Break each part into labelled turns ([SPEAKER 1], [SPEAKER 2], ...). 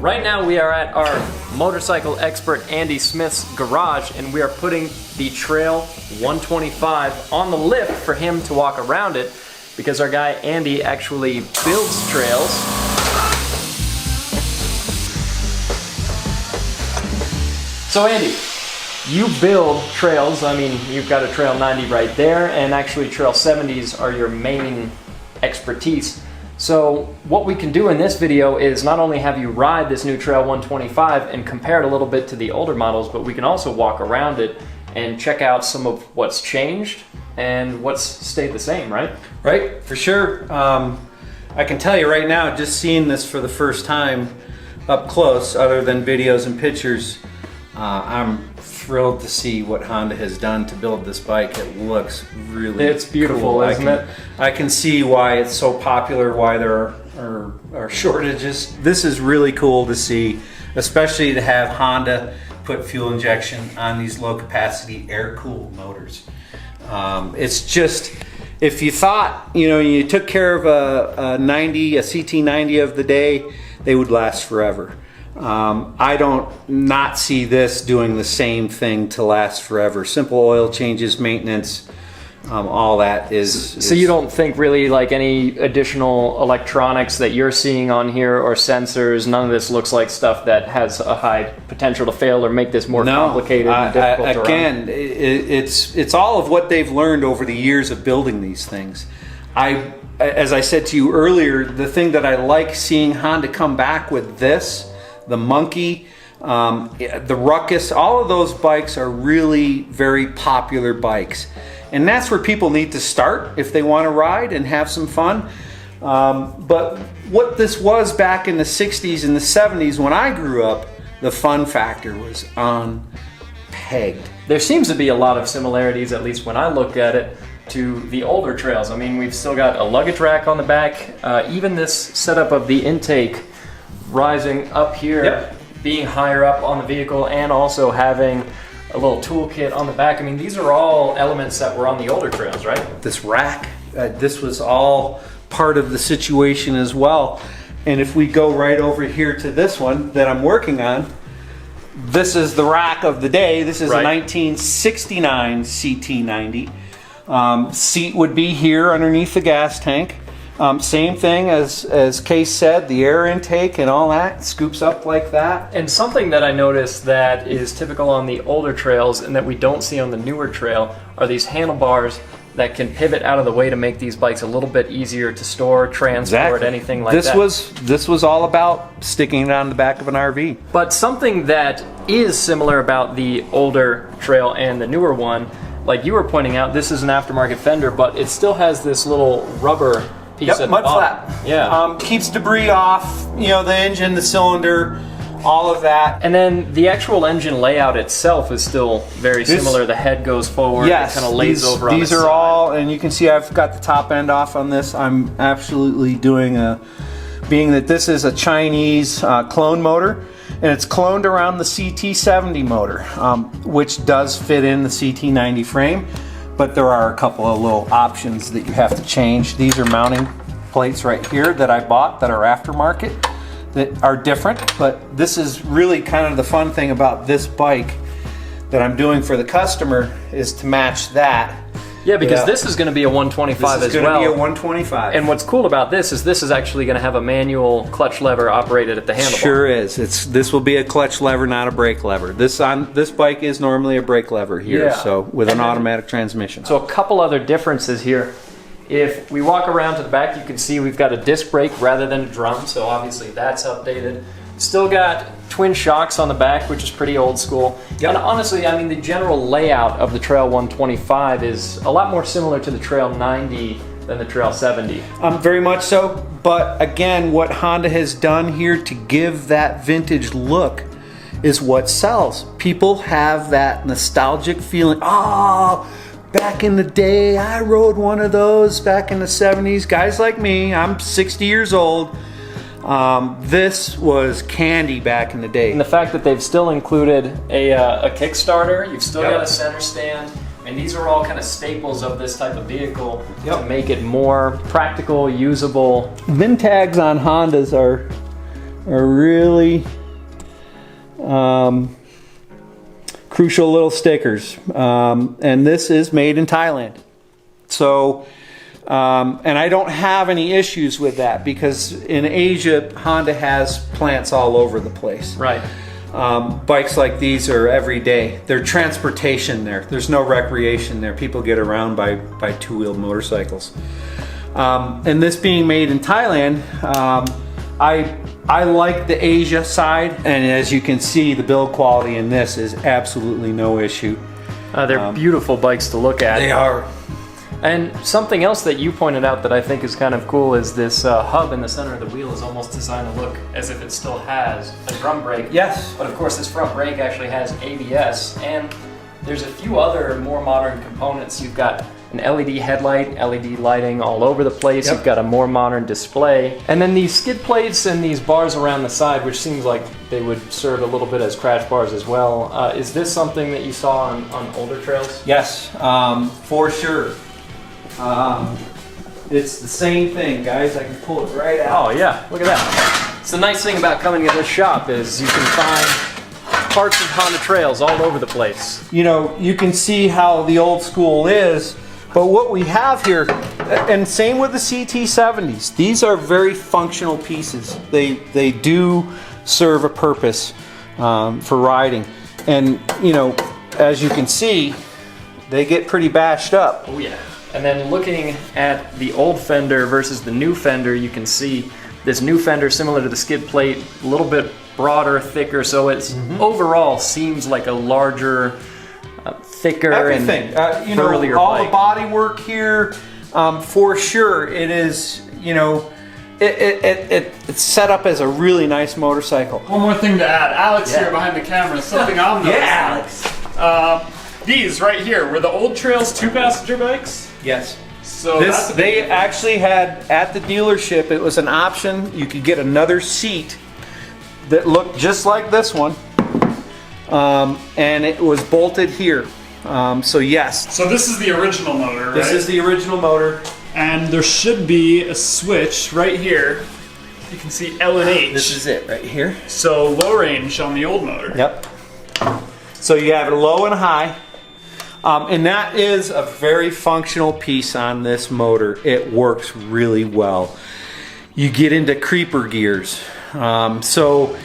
[SPEAKER 1] Right now we are at our motorcycle expert Andy Smith's garage, and we are putting the Trail 125 on the lift for him to walk around it, because our guy Andy actually builds trails. So Andy, you build trails. I mean, you've got a Trail 90 right there, and actually Trail 70s are your main expertise. So what we can do in this video is not only have you ride this new Trail 125 and compare it a little bit to the older models, but we can also walk around it and check out some of what's changed and what's stayed the same, right?
[SPEAKER 2] Right, for sure. I can tell you right now, just seeing this for the first time up close, other than videos and pictures, I'm thrilled to see what Honda has done to build this bike. It looks really
[SPEAKER 1] It's beautiful,
[SPEAKER 2] cool.
[SPEAKER 1] isn't it?
[SPEAKER 2] I can see why it's so popular, why there are shortages. This is really cool to see, especially to have Honda put fuel injection on these low capacity air-cooled motors. It's just, if you thought, you took care of a CT90 of the day, they would last forever. I don't not see this doing the same thing to last forever. Simple oil changes, maintenance, all that is.
[SPEAKER 1] So you don't think really like any additional electronics that you're seeing on here or sensors, none of this looks like stuff that has a high potential to fail or make this more complicated and difficult to run?
[SPEAKER 2] Again, it's all of what they've learned over the years of building these things. As I said to you earlier, the thing that I like seeing Honda come back with this, the Monkey, the Ruckus, all of those bikes are really very popular bikes. And that's where people need to start if they want to ride and have some fun. But what this was back in the 60s and the 70s when I grew up, the fun factor was unpegged.
[SPEAKER 1] There seems to be a lot of similarities, at least when I look at it, to the older trails. I mean, we've still got a luggage rack on the back. Even this setup of the intake rising up here,
[SPEAKER 2] yep,
[SPEAKER 1] being higher up on the vehicle, and also having a little toolkit on the back. I mean, these are all elements that were on the older trails, right?
[SPEAKER 2] This rack, this was all part of the situation as well. And if we go right over here to this one that I'm working on, this is the rack of the day. This is a 1969 CT90. Seat would be here underneath the gas tank. Same thing as Case said, the air intake and all that scoops up like that.
[SPEAKER 1] And something that I noticed that is typical on the older trails and that we don't see on the newer trail are these handlebars that can pivot out of the way to make these bikes a little bit easier to store, transport, anything like that.
[SPEAKER 2] This was all about sticking it on the back of an RV.
[SPEAKER 1] But something that is similar about the older trail and the newer one, like you were pointing out, this is an aftermarket fender, but it still has this little rubber piece
[SPEAKER 2] mud flap.
[SPEAKER 1] Yeah.
[SPEAKER 2] Keeps debris off, the engine, the cylinder, all of that.
[SPEAKER 1] And then the actual engine layout itself is still very similar. The head goes forward,
[SPEAKER 2] yes,
[SPEAKER 1] it kind of lays over on
[SPEAKER 2] these
[SPEAKER 1] the
[SPEAKER 2] are
[SPEAKER 1] side.
[SPEAKER 2] all, and you can see I've got the top end off on this. I'm absolutely doing being that this is a Chinese clone motor, and it's cloned around the CT70 motor, which does fit in the CT90 frame. But there are a couple of little options that you have to change. These are mounting plates right here that I bought that are aftermarket that are different. But this is really kind of the fun thing about this bike that I'm doing for the customer is to match that.
[SPEAKER 1] Yeah, because this is going to be a 125 as well.
[SPEAKER 2] This is going to be a 125.
[SPEAKER 1] And what's cool about this is actually going to have a manual clutch lever operated at the handlebar.
[SPEAKER 2] Sure is. This will be a clutch lever, not a brake lever. This bike is normally a brake lever here, so with an automatic transmission.
[SPEAKER 1] So a couple other differences here. If we walk around to the back, you can see we've got a disc brake rather than a drum, so obviously that's updated. Still got twin shocks on the back, which is pretty old school. Yep. And honestly, I mean, the general layout of the Trail 125 is a lot more similar to the Trail 90 than the Trail 70.
[SPEAKER 2] Very much so, but again, what Honda has done here to give that vintage look is what sells. People have that nostalgic feeling, back in the day, I rode one of those back in the 70s. Guys like me, I'm 60 years old. This was candy back in the day.
[SPEAKER 1] And the fact that they've still included a Kickstarter, you've still got a center stand, and these are all kind of staples of this type of vehicle to make it more practical, usable.
[SPEAKER 2] VIN tags on Hondas are really crucial little stickers. And this is made in Thailand. So, and I don't have any issues with that because in Asia, Honda has plants all over the place.
[SPEAKER 1] Right.
[SPEAKER 2] Bikes like these are every day. They're transportation there. There's no recreation there. People get around by two-wheeled motorcycles. And this being made in Thailand, I like the Asia side, and as you can see, the build quality in this is absolutely no issue.
[SPEAKER 1] They're beautiful bikes to look at.
[SPEAKER 2] They are.
[SPEAKER 1] And something else that you pointed out that I think is kind of cool is this hub in the center of the wheel is almost designed to look as if it still has a drum brake.
[SPEAKER 2] Yes.
[SPEAKER 1] But of course this front brake actually has ABS, and there's a few other more modern components. You've got an LED headlight, LED lighting all over the place.
[SPEAKER 2] Yep.
[SPEAKER 1] You've got a more modern display. And then these skid plates and these bars around the side, which seems like they would serve a little bit as crash bars as well. Is this something that you saw on older trails?
[SPEAKER 2] Yes, for sure. It's the same thing, guys. I can pull it right out.
[SPEAKER 1] Oh yeah, look at that. It's the nice thing about coming to this shop is you can find parts of Honda trails all over the place.
[SPEAKER 2] You know, you can see how the old school is, but what we have here, and same with the CT70s, these are very functional pieces. They do serve a purpose for riding. And, you know, as you can see, they get pretty bashed up.
[SPEAKER 1] Oh yeah. And then looking at the old fender versus the new fender, you can see this new fender similar to the skid plate, a little bit broader, thicker, so it's overall seems like a larger, thicker,
[SPEAKER 2] everything.
[SPEAKER 1] and
[SPEAKER 2] you know,
[SPEAKER 1] burlier
[SPEAKER 2] all
[SPEAKER 1] bike.
[SPEAKER 2] the body work here, for sure. It is, you know, it's set up as a really nice motorcycle.
[SPEAKER 3] One more thing to add. Alex here behind the camera, something I'm noticing.
[SPEAKER 2] Alex.
[SPEAKER 3] These right here, were the old Trails 2-passenger bikes?
[SPEAKER 2] Yes.
[SPEAKER 3] So
[SPEAKER 2] This, they actually had, at the dealership, it was an option. You could get another seat that looked just like this one. And it was bolted here. So yes.
[SPEAKER 3] So this is the original motor, right?
[SPEAKER 2] This is the original motor.
[SPEAKER 3] And there should be a switch right here. You can see L and H.
[SPEAKER 2] This is it right here.
[SPEAKER 3] So low range on the old motor.
[SPEAKER 2] Yep. So you have a low and a high. And that is a very functional piece on this motor. It works really well. You get into creeper gears. So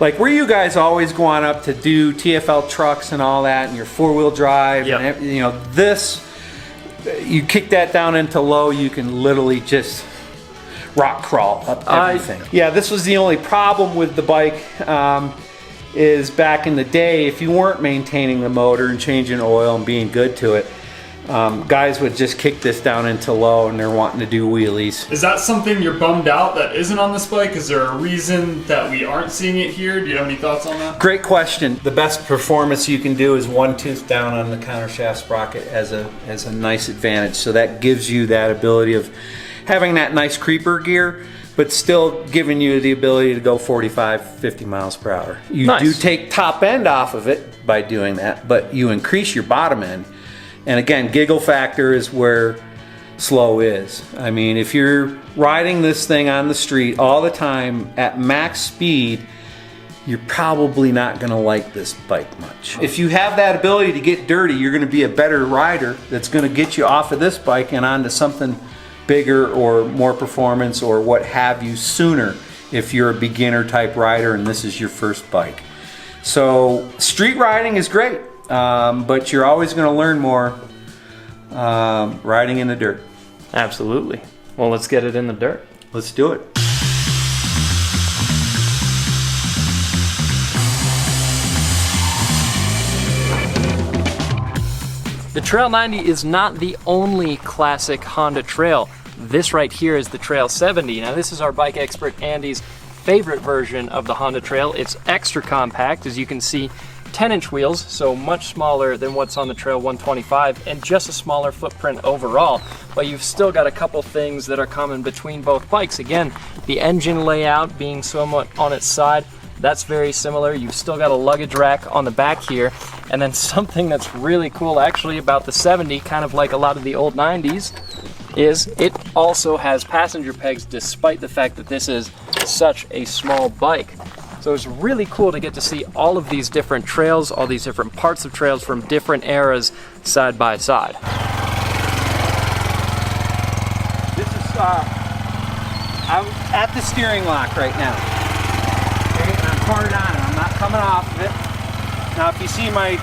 [SPEAKER 2] like where you guys always go on up to do TFL trucks and all that and your four-wheel drive,
[SPEAKER 1] Yep.
[SPEAKER 2] and you know, this, you kick that down into low, you can literally just rock crawl up everything. Yeah, this was the only problem with the bike. Is back in the day, if you weren't maintaining the motor and changing oil and being good to it, guys would just kick this down into low and they're wanting to do wheelies.
[SPEAKER 3] Is that something you're bummed out that isn't on this bike? Is there a reason that we aren't seeing it here? Do you have any thoughts on that?
[SPEAKER 2] Great question. The best performance you can do is one tooth down on the countershaft sprocket as a nice advantage. So that gives you that ability of having that nice creeper gear, but still giving you the ability to go 45, 50 miles per hour. You
[SPEAKER 1] Nice.
[SPEAKER 2] do take top end off of it by doing that, but you increase your bottom end. And again, giggle factor is where slow is. I mean, if you're riding this thing on the street all the time at max speed, you're probably not going to like this bike much. If you have that ability to get dirty, you're going to be a better rider that's going to get you off of this bike and onto something bigger or more performance or what have you sooner if you're a beginner type rider and this is your first bike. So street riding is great, but you're always going to learn more riding in the dirt.
[SPEAKER 1] Absolutely. Well, let's get it in the dirt.
[SPEAKER 2] Let's do it.
[SPEAKER 1] The Trail 90 is not the only classic Honda trail. This right here is the Trail 70. Now this is our bike expert Andy's favorite version of the Honda Trail. It's extra compact, as you can see, 10-inch wheels, so much smaller than what's on the Trail 125, and just a smaller footprint overall. But you've still got a couple things that are common between both bikes. Again, the engine layout being somewhat on its side, that's very similar. You've still got a luggage rack on the back here. And then something that's really cool actually about the 70, kind of like a lot of the old 90s, is it also has passenger pegs despite the fact that this is such a small bike. So it's really cool to get to see all of these different trails, all these different parts of trails from different eras side by side.
[SPEAKER 2] This is, I'm at the steering lock right now. Okay, and I'm hard on it. I'm not coming off of it. Now if you see my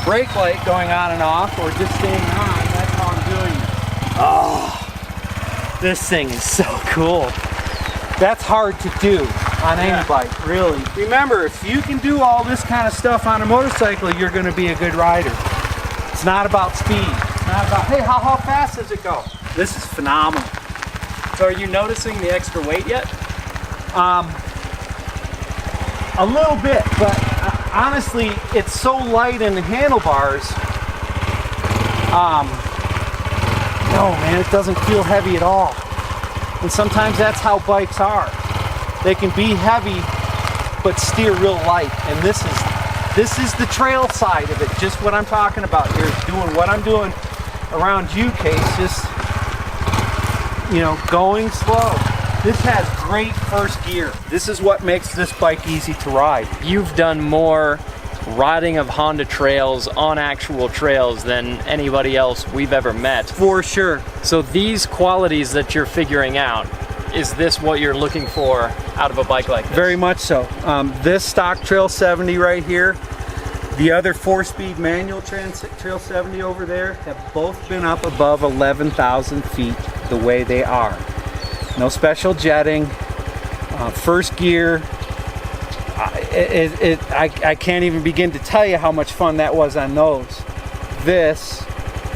[SPEAKER 2] brake light going on and off, or just staying on, that's how I'm doing it.
[SPEAKER 4] Oh, this thing is so cool.
[SPEAKER 2] That's hard to do on any bike, really. Remember, if you can do all this kind of stuff on a motorcycle, you're going to be a good rider. It's not about speed. It's not about, hey, how fast does it go? This is phenomenal.
[SPEAKER 1] So are you noticing the extra weight yet?
[SPEAKER 2] A little bit, but honestly, it's so light in the handlebars. No, man, it doesn't feel heavy at all. And sometimes that's how bikes are. They can be heavy, but steer real light. And this is the trail side of it. Just what I'm talking about here, doing what I'm doing around you, Case. Just, you know, going slow. This has great first gear. This is what makes this bike easy to ride.
[SPEAKER 1] You've done more riding of Honda trails on actual trails than anybody else we've ever met.
[SPEAKER 2] For sure.
[SPEAKER 1] So these qualities that you're figuring out, is this what you're looking for out of a bike like this?
[SPEAKER 2] Very much so. This stock Trail 70 right here, the other 4-speed manual Trail 70 over there have both been up above 11,000 feet the way they are. No special jetting, first gear. I can't even begin to tell you how much fun that was on those. This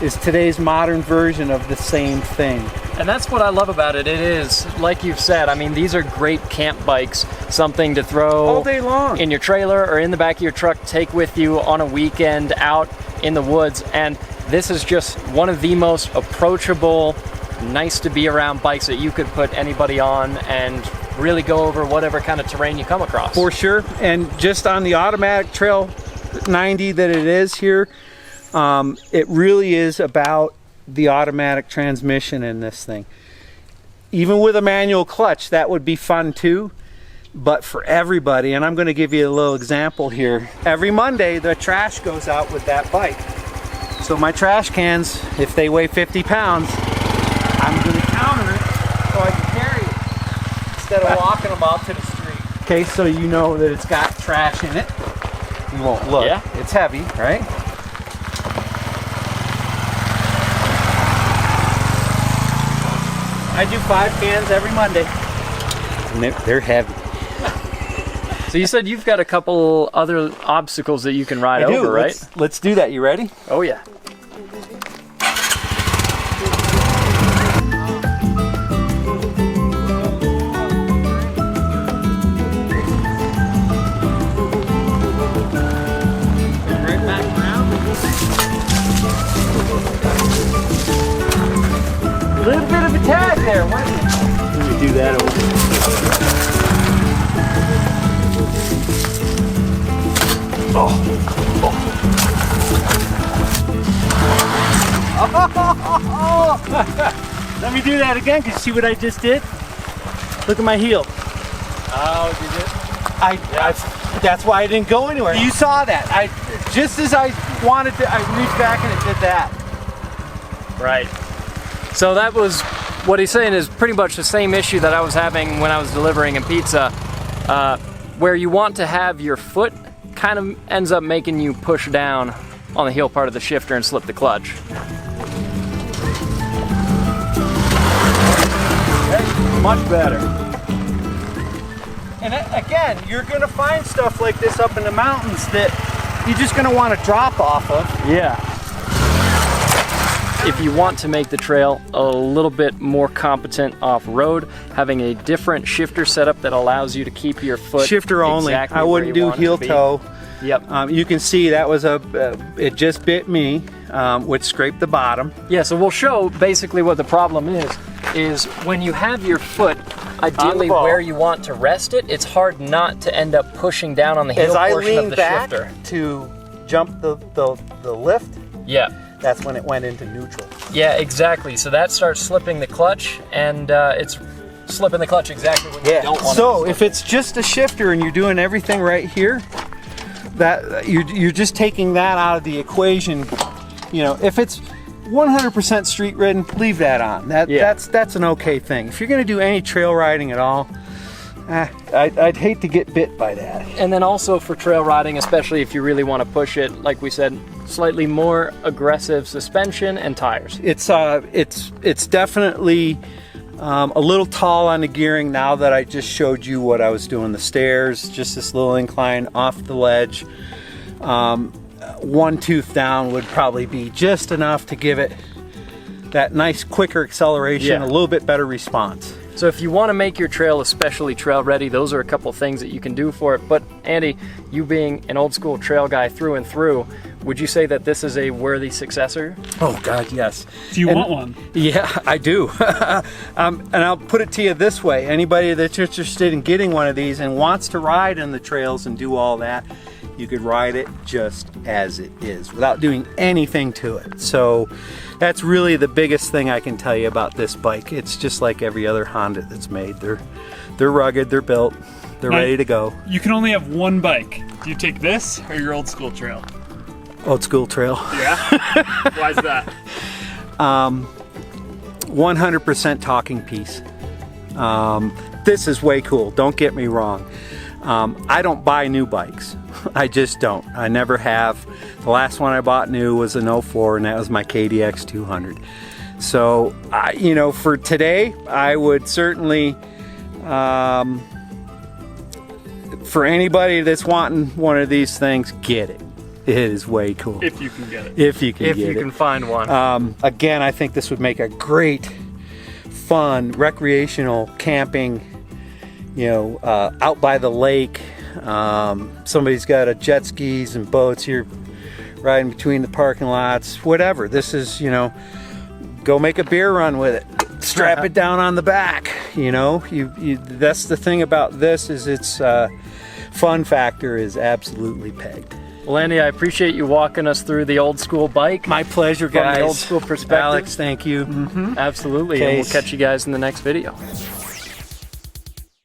[SPEAKER 2] is today's modern version of the same thing.
[SPEAKER 1] And that's what I love about it. It is, like you've said, I mean, these are great camp bikes, something to throw
[SPEAKER 2] all day long
[SPEAKER 1] in your trailer or in the back of your truck, take with you on a weekend out in the woods. And this is just one of the most approachable, nice to be around bikes that you could put anybody on and really go over whatever kind of terrain you come across.
[SPEAKER 2] For sure. And just on the automatic Trail 90 that it is here, it really is about the automatic transmission in this thing. Even with a manual clutch, that would be fun too. But for everybody, and I'm going to give you a little example here. Every Monday, the trash goes out with that bike. So my trash cans, if they weigh 50 pounds, I'm going to counter it so I can carry it instead of walking them out to the street. Okay, so you know that it's got trash in it. You won't look.
[SPEAKER 1] Yeah.
[SPEAKER 2] It's heavy, right? I do 5 cans every Monday. And they're heavy.
[SPEAKER 1] So you said you've got a couple other obstacles that you can ride over, right?
[SPEAKER 2] Let's do that. You ready?
[SPEAKER 1] Oh yeah.
[SPEAKER 2] Right back around. A little bit of a tag there, wasn't it?
[SPEAKER 4] Let me do that over. Let me do that again, because see what I just did? Look at my heel.
[SPEAKER 1] Oh, you did?
[SPEAKER 2] That's why I didn't go anywhere. You saw that. Just as I wanted to, I reached back and it did that.
[SPEAKER 1] Right. So that was, what he's saying is pretty much the same issue that I was having when I was delivering a pizza, where you want to have your foot kind of ends up making you push down on the heel part of the shifter and slip the clutch.
[SPEAKER 2] Much better. And again, you're going to find stuff like this up in the mountains that you're just going to want to drop off of.
[SPEAKER 1] Yeah. If you want to make the trail a little bit more competent off-road, having a different shifter setup that allows you to keep your foot
[SPEAKER 2] shifter only.
[SPEAKER 1] Exactly
[SPEAKER 2] I wouldn't do heel toe.
[SPEAKER 1] Yep.
[SPEAKER 2] You can see that was it just bit me, which scraped the bottom.
[SPEAKER 1] Yeah, so we'll show basically what the problem is when you have your foot ideally where you want to rest it, it's hard not to end up pushing down on the heel portion of the shifter.
[SPEAKER 2] As I leaned back to jump the lift,
[SPEAKER 1] yeah,
[SPEAKER 2] that's when it went into neutral.
[SPEAKER 1] Yeah, exactly. So that starts slipping the clutch, and it's slipping the clutch exactly when you don't want
[SPEAKER 2] So
[SPEAKER 1] to.
[SPEAKER 2] if it's just a shifter and you're doing everything right here, that you're just taking that out of the equation. You know, if it's 100% street ridden, leave that on. That's an okay thing. If you're going to do any trail riding at all, I'd hate to get bit by that.
[SPEAKER 1] And then also for trail riding, especially if you really want to push it, like we said, slightly more aggressive suspension and tires.
[SPEAKER 2] It's definitely a little tall on the gearing now that I just showed you what I was doing. The stairs, just this little incline off the ledge. One tooth down would probably be just enough to give it that nice quicker acceleration, a little bit better response.
[SPEAKER 1] So if you want to make your trail especially trail ready, those are a couple things that you can do for it. But Andy, you being an old school trail guy through and through, would you say that this is a worthy successor?
[SPEAKER 2] Oh God, yes.
[SPEAKER 3] Do you want one?
[SPEAKER 2] Yeah, I do. And I'll put it to you this way. Anybody that's interested in getting one of these and wants to ride in the trails and do all that, you could ride it just as it is without doing anything to it. So that's really the biggest thing I can tell you about this bike. It's just like every other Honda that's made. They're rugged, they're built, they're ready to go.
[SPEAKER 3] You can only have one bike. Do you take this or your old school trail?
[SPEAKER 2] Old school trail.
[SPEAKER 3] Yeah? Why is that?
[SPEAKER 2] 100% talking piece. This is way cool, don't get me wrong. I don't buy new bikes. I just don't. I never have. The last one I bought new was an 04, and that was my KDX 200. So, you know, for today, I would certainly, for anybody that's wanting one of these things, get it. It is way cool.
[SPEAKER 3] If you can get it.
[SPEAKER 2] If you can
[SPEAKER 1] If
[SPEAKER 2] get
[SPEAKER 1] you
[SPEAKER 2] it.
[SPEAKER 1] can find one.
[SPEAKER 2] Again, I think this would make a great, fun, recreational camping, you know, out by the lake. Somebody's got a jet skis and boats here riding between the parking lots, whatever. This is, you know, go make a beer run with it. Strap it down on the back, you know. That's the thing about this, is its fun factor is absolutely pegged.
[SPEAKER 1] Well, Andy, I appreciate you walking us through the old school bike.
[SPEAKER 2] My pleasure, guys.
[SPEAKER 1] From the old school perspective.
[SPEAKER 2] Alex, thank you.
[SPEAKER 1] Absolutely,
[SPEAKER 2] Okay.
[SPEAKER 1] and we'll catch you guys in the next video.